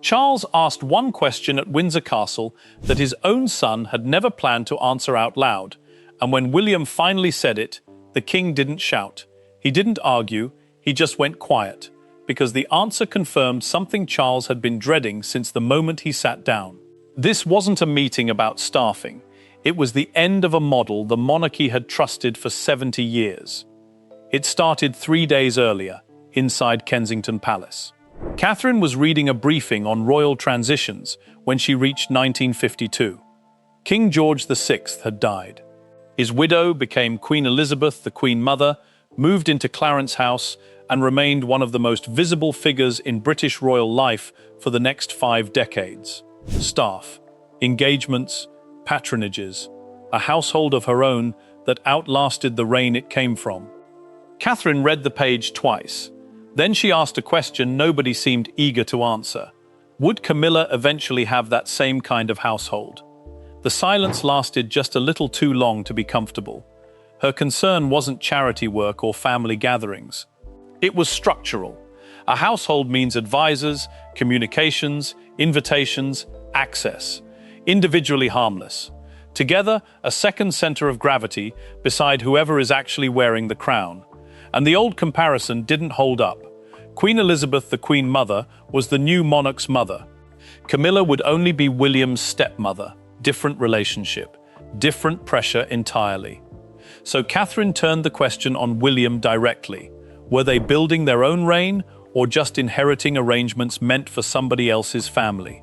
Charles asked one question at Windsor Castle that his own son had never planned to answer out loud, and when William finally said it, the king didn't shout. He didn't argue, he just went quiet, because the answer confirmed something Charles had been dreading since the moment he sat down. This wasn't a meeting about staffing. It was the end of a model the monarchy had trusted for 70 years. It started 3 days earlier, inside Kensington Palace. Catherine was reading a briefing on royal transitions when she reached 1952. King George VI had died. His widow became Queen Elizabeth, the Queen Mother, moved into Clarence House, and remained one of the most visible figures in British royal life for the next 5 decades. Staff, engagements, patronages, a household of her own that outlasted the reign it came from. Catherine read the page twice. Then she asked a question nobody seemed eager to answer. Would Camilla eventually have that same kind of household? The silence lasted just a little too long to be comfortable. Her concern wasn't charity work or family gatherings. It was structural. A household means advisors, communications, invitations, access. Individually harmless. Together, a second center of gravity beside whoever is actually wearing the crown. And the old comparison didn't hold up. Queen Elizabeth, the Queen Mother, was the new monarch's mother. Camilla would only be William's stepmother. Different relationship, different pressure entirely. So Catherine turned the question on William directly. Were they building their own reign or just inheriting arrangements meant for somebody else's family?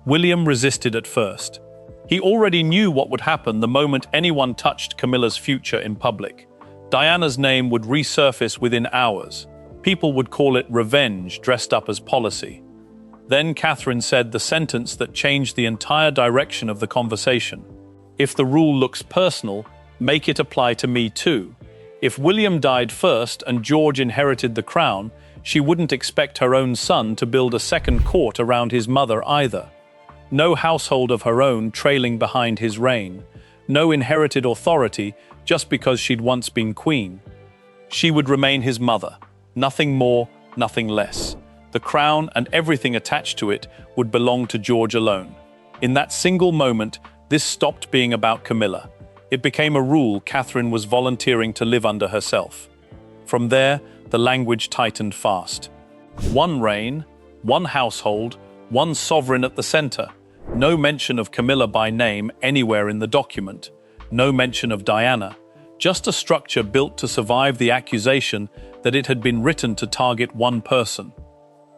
William resisted at first. He already knew what would happen the moment anyone touched Camilla's future in public. Diana's name would resurface within hours. People would call it revenge dressed up as policy. Then Catherine said the sentence that changed the entire direction of the conversation. If the rule looks personal, make it apply to me too. If William died first and George inherited the crown, she wouldn't expect her own son to build a second court around his mother either. No household of her own trailing behind his reign. No inherited authority just because she'd once been queen. She would remain his mother. Nothing more, nothing less. The crown and everything attached to it would belong to George alone. In that single moment, this stopped being about Camilla. It became a rule Catherine was volunteering to live under herself. From there, the language tightened fast. One reign, one household, one sovereign at the center. No mention of Camilla by name anywhere in the document. No mention of Diana. Just a structure built to survive the accusation that it had been written to target one person.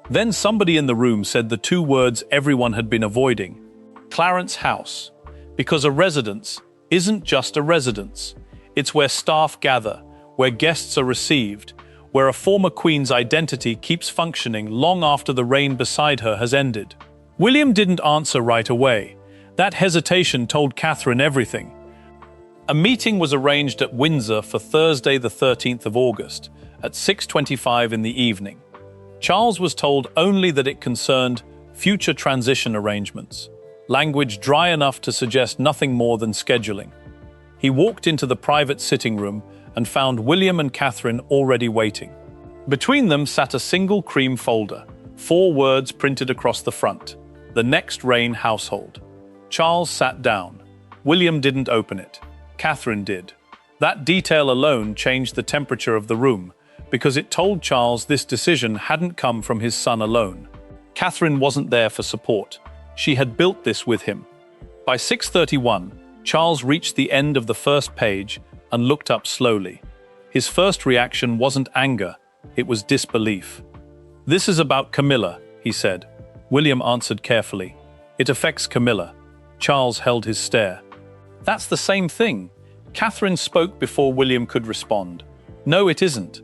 Then somebody in the room said the 2 words everyone had been avoiding. Clarence House. Because a residence isn't just a residence. It's where staff gather, where guests are received, where a former queen's identity keeps functioning long after the reign beside her has ended. William didn't answer right away. That hesitation told Catherine everything. A meeting was arranged at Windsor for Thursday the 13th of August at 6:25 in the evening. Charles was told only that it concerned future transition arrangements, language dry enough to suggest nothing more than scheduling. He walked into the private sitting room and found William and Catherine already waiting. Between them sat a single cream folder, 4 words printed across the front: the next reign household. Charles sat down. William didn't open it. Catherine did. That detail alone changed the temperature of the room, because it told Charles this decision hadn't come from his son alone. Catherine wasn't there for support. She had built this with him. By 6:31, Charles reached the end of the first page and looked up slowly. His first reaction wasn't anger, it was disbelief. "This is about Camilla," he said. William answered carefully. "It affects Camilla." Charles held his stare. "That's the same thing." Catherine spoke before William could respond. "No, it isn't."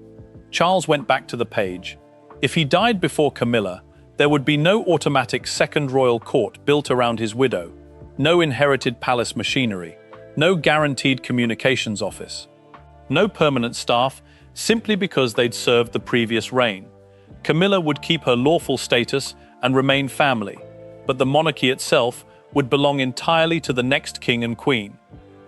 Charles went back to the page. If he died before Camilla, there would be no automatic second royal court built around his widow, no inherited palace machinery, no guaranteed communications office, no permanent staff simply because they'd served the previous reign. Camilla would keep her lawful status and remain family, but the monarchy itself would belong entirely to the next king and queen.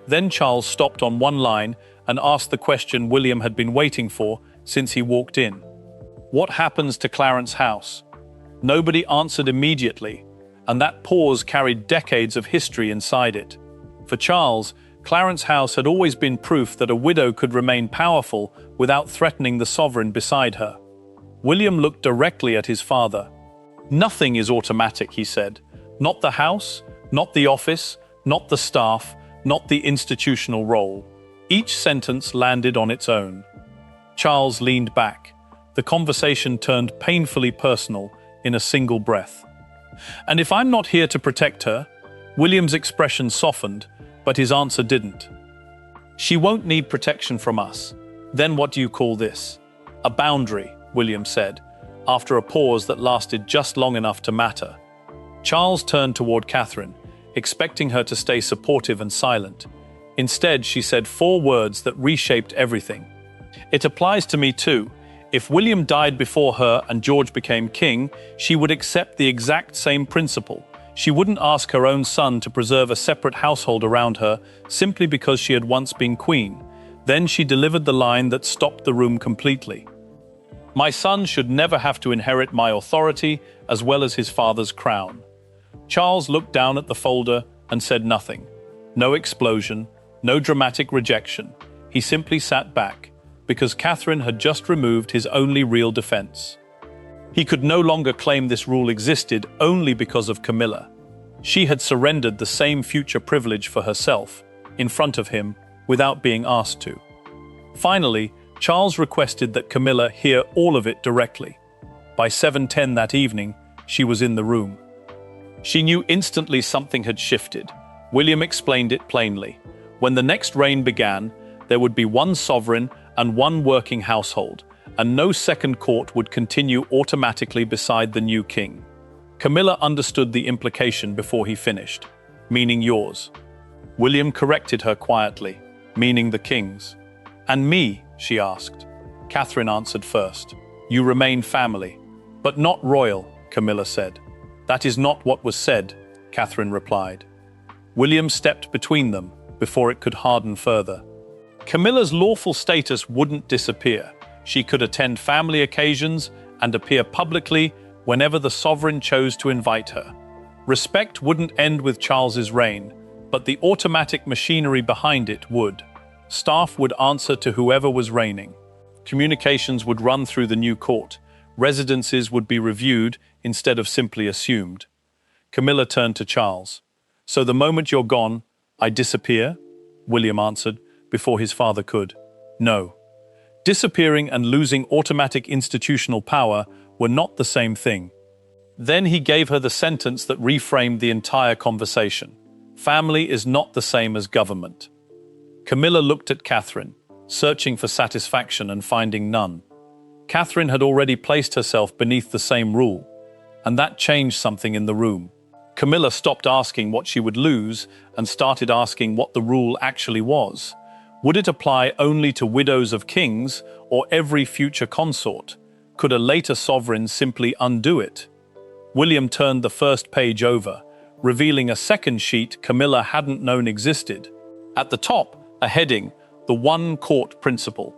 Then Charles stopped on one line and asked the question William had been waiting for since he walked in. "What happens to Clarence House?" Nobody answered immediately, and that pause carried decades of history inside it. For Charles, Clarence House had always been proof that a widow could remain powerful without threatening the sovereign beside her. William looked directly at his father. "Nothing is automatic," he said. "Not the house, not the office, not the staff, not the institutional role." Each sentence landed on its own. Charles leaned back. The conversation turned painfully personal in a single breath. "And if I'm not here to protect her?" William's expression softened, but his answer didn't. "She won't need protection from us. Then what do you call this?" "A boundary," William said, after a pause that lasted just long enough to matter. Charles turned toward Catherine, expecting her to stay supportive and silent. Instead, she said 4 words that reshaped everything. "It applies to me too. If William died before her and George became king, she would accept the exact same principle. She wouldn't ask her own son to preserve a separate household around her simply because she had once been queen." Then she delivered the line that stopped the room completely. "My son should never have to inherit my authority as well as his father's crown." Charles looked down at the folder and said nothing. No explosion, no dramatic rejection. He simply sat back, because Catherine had just removed his only real defense. He could no longer claim this rule existed only because of Camilla. She had surrendered the same future privilege for herself, in front of him, without being asked to. Finally, Charles requested that Camilla hear all of it directly. By 7:10 that evening, she was in the room. She knew instantly something had shifted. William explained it plainly. When the next reign began, there would be one sovereign and one working household, and no second court would continue automatically beside the new king. Camilla understood the implication before he finished, meaning yours. William corrected her quietly, meaning the king's. "And me?" she asked. Catherine answered first. "You remain family, but not royal," Camilla said. "That is not what was said," Catherine replied. William stepped between them before it could harden further. Camilla's lawful status wouldn't disappear. She could attend family occasions and appear publicly whenever the sovereign chose to invite her. Respect wouldn't end with Charles's reign, but the automatic machinery behind it would. Staff would answer to whoever was reigning. Communications would run through the new court. Residences would be reviewed instead of simply assumed. Camilla turned to Charles. "So the moment you're gone, I disappear?" William answered, before his father could. "No." Disappearing and losing automatic institutional power were not the same thing. Then he gave her the sentence that reframed the entire conversation. "Family is not the same as government." Camilla looked at Catherine, searching for satisfaction and finding none. Catherine had already placed herself beneath the same rule, and that changed something in the room. Camilla stopped asking what she would lose and started asking what the rule actually was. Would it apply only to widows of kings or every future consort? Could a later sovereign simply undo it? William turned the first page over, revealing a second sheet Camilla hadn't known existed. At the top, a heading, "The One Court Principle."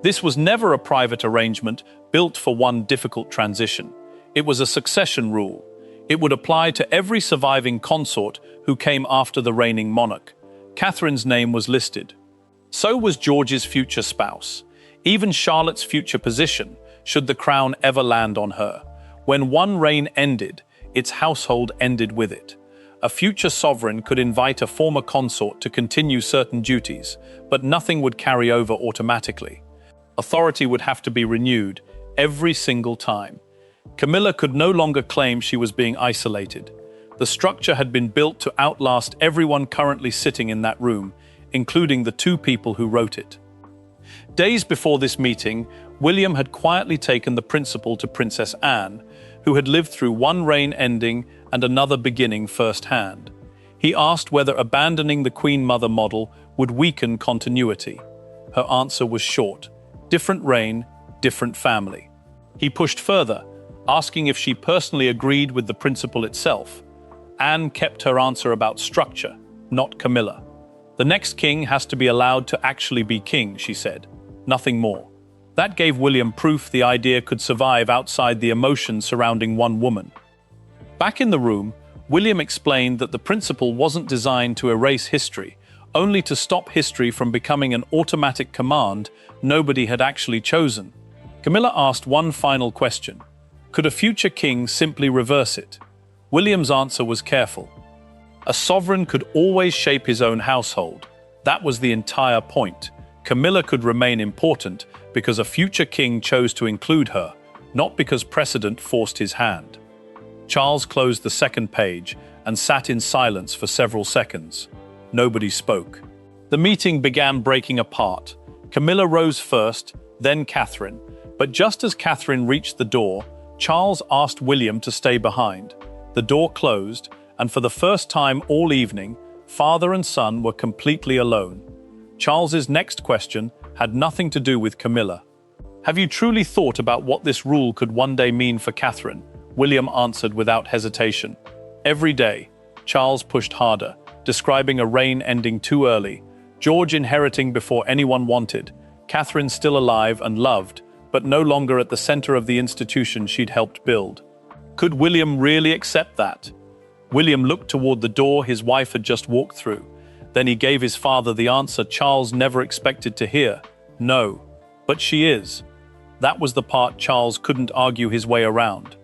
This was never a private arrangement built for one difficult transition. It was a succession rule. It would apply to every surviving consort who came after the reigning monarch. Catherine's name was listed. So was George's future spouse, even Charlotte's future position, should the crown ever land on her. When one reign ended, its household ended with it. A future sovereign could invite a former consort to continue certain duties, but nothing would carry over automatically. Authority would have to be renewed every single time. Camilla could no longer claim she was being isolated. The structure had been built to outlast everyone currently sitting in that room, including the 2 people who wrote it. Days before this meeting, William had quietly taken the principle to Princess Anne, who had lived through one reign ending and another beginning firsthand. He asked whether abandoning the Queen Mother model would weaken continuity. Her answer was short: different reign, different family. He pushed further, asking if she personally agreed with the principle itself. Anne kept her answer about structure, not Camilla. "The next king has to be allowed to actually be king," she said. "Nothing more." That gave William proof the idea could survive outside the emotion surrounding one woman. Back in the room, William explained that the principle wasn't designed to erase history, only to stop history from becoming an automatic command nobody had actually chosen. Camilla asked one final question. Could a future king simply reverse it? William's answer was careful. A sovereign could always shape his own household. That was the entire point. Camilla could remain important because a future king chose to include her, not because precedent forced his hand. Charles closed the second page and sat in silence for several seconds. Nobody spoke. The meeting began breaking apart. Camilla rose first, then Catherine. But just as Catherine reached the door, Charles asked William to stay behind. The door closed, and for the first time all evening, father and son were completely alone. Charles's next question had nothing to do with Camilla. Have you truly thought about what this rule could one day mean for Catherine? William answered without hesitation. Every day, Charles pushed harder, describing a reign ending too early, George inheriting before anyone wanted, Catherine still alive and loved, but no longer at the center of the institution she'd helped build. Could William really accept that? William looked toward the door his wife had just walked through. Then he gave his father the answer Charles never expected to hear. No, but she is. That was the part Charles couldn't argue his way around.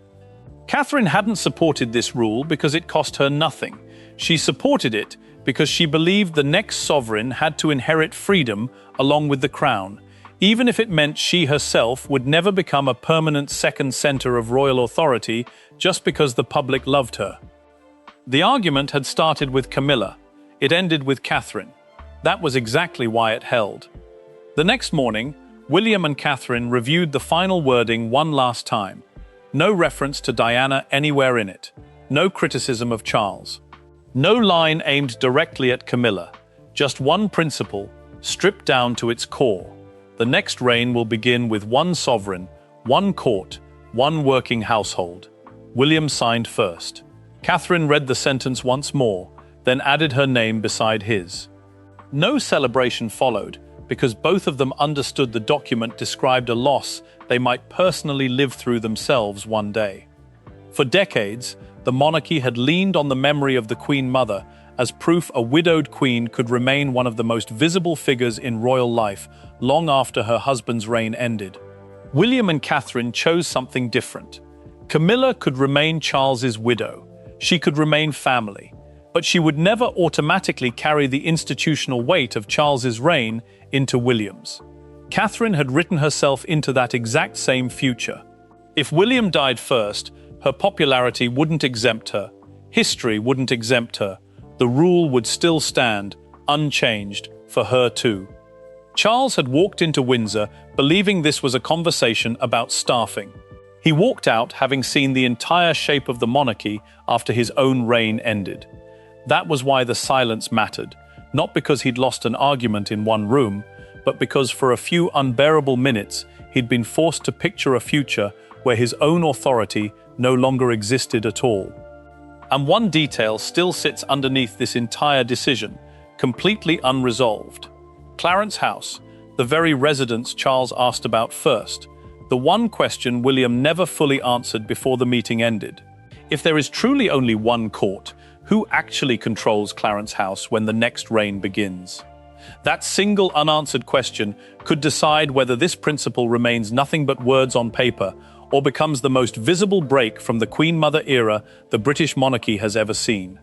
Catherine hadn't supported this rule because it cost her nothing. She supported it because she believed the next sovereign had to inherit freedom along with the crown, even if it meant she herself would never become a permanent second center of royal authority just because the public loved her. The argument had started with Camilla. It ended with Catherine. That was exactly why it held. The next morning, William and Catherine reviewed the final wording one last time. No reference to Diana anywhere in it. No criticism of Charles. No line aimed directly at Camilla. Just one principle, stripped down to its core. The next reign will begin with one sovereign, one court, one working household. William signed first. Catherine read the sentence once more, then added her name beside his. No celebration followed, because both of them understood the document described a loss they might personally live through themselves one day. For decades, the monarchy had leaned on the memory of the Queen Mother as proof a widowed queen could remain one of the most visible figures in royal life long after her husband's reign ended. William and Catherine chose something different. Camilla could remain Charles's widow. She could remain family, but she would never automatically carry the institutional weight of Charles's reign into William's. Catherine had written herself into that exact same future. If William died first, her popularity wouldn't exempt her. History wouldn't exempt her. The rule would still stand, unchanged, for her too. Charles had walked into Windsor believing this was a conversation about staffing. He walked out having seen the entire shape of the monarchy after his own reign ended. That was why the silence mattered, not because he'd lost an argument in one room, but because for a few unbearable minutes he'd been forced to picture a future where his own authority no longer existed at all. And one detail still sits underneath this entire decision, completely unresolved. Clarence House, the very residence Charles asked about first, the one question William never fully answered before the meeting ended. If there is truly only one court, who actually controls Clarence House when the next reign begins? That single unanswered question could decide whether this principle remains nothing but words on paper or becomes the most visible break from the Queen Mother era the British monarchy has ever seen.